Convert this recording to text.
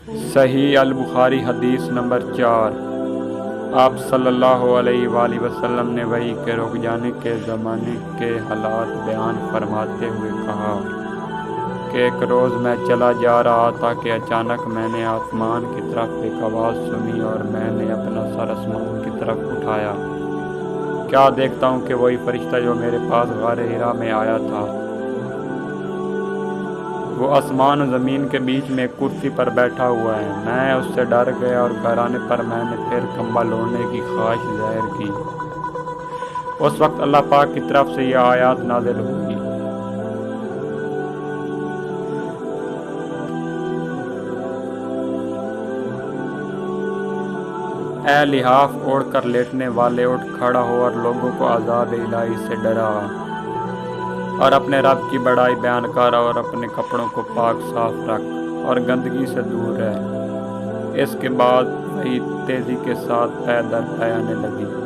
صحیح البخاری حدیث نمبر 4۔ آپ صلی اللہ علیہ وآلہ وسلم نے وحی کے رک جانے کے زمانے کے حالات بیان فرماتے ہوئے کہا کہ ایک روز میں چلا جا رہا تھا کہ اچانک میں نے آسمان کی طرف ایک آواز سنی اور میں نے اپنا سر آسمان کی طرف اٹھایا۔ کیا دیکھتا ہوں کہ وہی فرشتہ جو میرے پاس غار حرا میں آیا تھا، وہ آسمان و زمین کے بیچ میں ایک کرسی پر بیٹھا ہوا ہے۔ میں اس سے ڈر گیا اور گھر آنے پر میں نے پھر کمبل اوڑھنے کی خواہش ظاہر کی۔ اس وقت اللہ پاک کی طرف سے یہ آیات نازل ہوئی: اے لحاف اوڑھ کر لیٹنے والے، اٹھ کھڑا ہو اور لوگوں کو عذاب الہی سے ڈرا، اور اپنے رب کی بڑائی بیان کر، اور اپنے کپڑوں کو پاک صاف رکھ اور گندگی سے دور رہ۔ اس کے بعد وحی تیزی کے ساتھ پے در پے آنے لگی۔